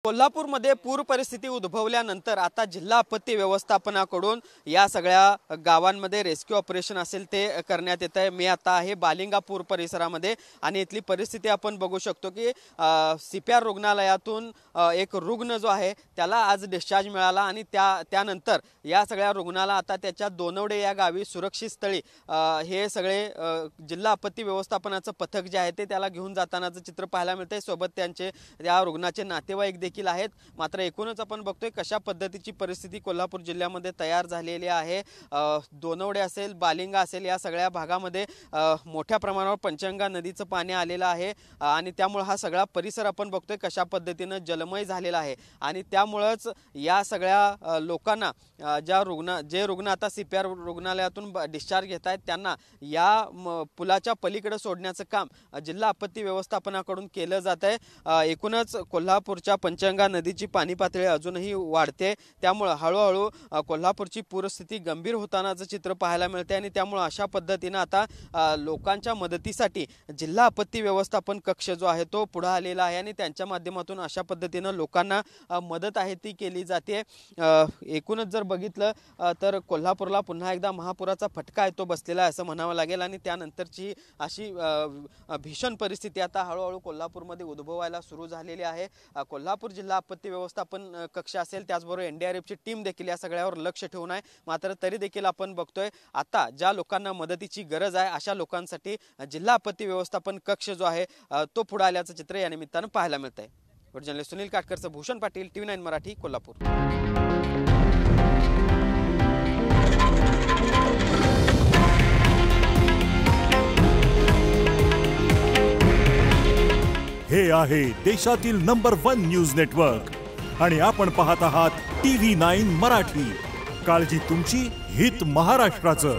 कोल्हापूरमध्ये पूर परिस्थिती उद्भवल्यानंतर आता जिल्हा आपत्ती व्यवस्थापनाकडून या सगळ्या गावांमध्ये रेस्क्यू ऑपरेशन असेल ते करण्यात येत आहे। मी आता आहे बालिंगा पूर परिसरामध्ये आणि इथली परिस्थिती आपण बघू शकतो की सीपीआर रुग्णालयातून एक रुग्ण जो आहे त्याला आज डिस्चार्ज मिळाला आणि त्यानंतर या सगळ्या रुग्णाला आता त्याच्या दोनवडे या गावी सुरक्षित स्थळी हे सगळे जिल्हा आपत्ती व्यवस्थापनाचं पथक जे आहे ते त्याला घेऊन जातानाचं चित्र पाहायला मिळतंय। सोबत त्यांचे या रुग्णाचे नातेवाईक देखील आहेत। मात्र एकूणच आपण बघतोय कशा पद्धतीची परिस्थिती कोल्हापूर जिल्ह्यामध्ये तयार झालेली आहे। दोनवडे असेल बालिंगा असेल या सगळ्या भागामध्ये मोठ्या प्रमाणावर पंचगंगा नदीचं पाणी आलेलं आहे आणि त्यामुळे हा सगळा परिसर आपण बघतोय कशा पद्धतीने जलमय झालेला आहे आणि त्यामुळेच या सगळ्या लोकांना जे रुग्ण आता सीपीआर रुग्णालयातून डिस्चार्ज घेत आहेत त्यांना या पुलाच्या पलीकडे सोडण्याचं काम जिल्हा आपत्ती व्यवस्थापनाकडून केलं जात आहे। एकूणच कोल्हापूरच्या पंचगंगा नदीची पाणी पातळी अजूनही वाढते, त्यामुळे हळूहळू कोल्हापूरची पूरस्थिती गंभीर होतानाचं चित्र पाहायला मिळते आणि त्यामुळे अशा पद्धतीने आता लोकांच्या मदतीसाठी जिल्हा आपत्ती व्यवस्थापन कक्ष जो आहे तो पुढे आलेला आहे आणि त्यांच्या माध्यमातून अशा पद्धतीने लोकांना मदत आहे ती केली जाते। एकूणच जर बघितलं तर कोल्हापूरला पुन्हा एकदा महापुराचा फटका आहे तो बसलेला आहे असं म्हणावं लागेल आणि त्यानंतरची अशी भीषण परिस्थिती आता हळूहळू कोल्हापूरमध्ये उद्भवायला सुरू झालेली आहे। कोल्हापूर जिल्हा आपत्ती व्यवस्थापन कक्ष असेल त्याचबरोबर एनडीआरएफची टीम देखील या सगळ्यावर लक्ष ठेवून आहे। मात्र तरी देखील आपण बघतोय आता ज्या लोकांना मदतीची गरज आहे अशा लोकांसाठी जिल्हा आपत्ती व्यवस्थापन कक्ष जो आहे तो पुढे आल्याचं चित्र या निमित्तानं पाहायला मिळतंय। जर्नलिस्ट सुनील काटकरचं भूषण पाटील TV9 मराठी कोल्हापूर। हे आहे देशातील नंबर 1 न्यूज नेटवर्क आणि आपण पाहत आहात TV9 मराठी। काळजी तुमची, हित महाराष्ट्राचं।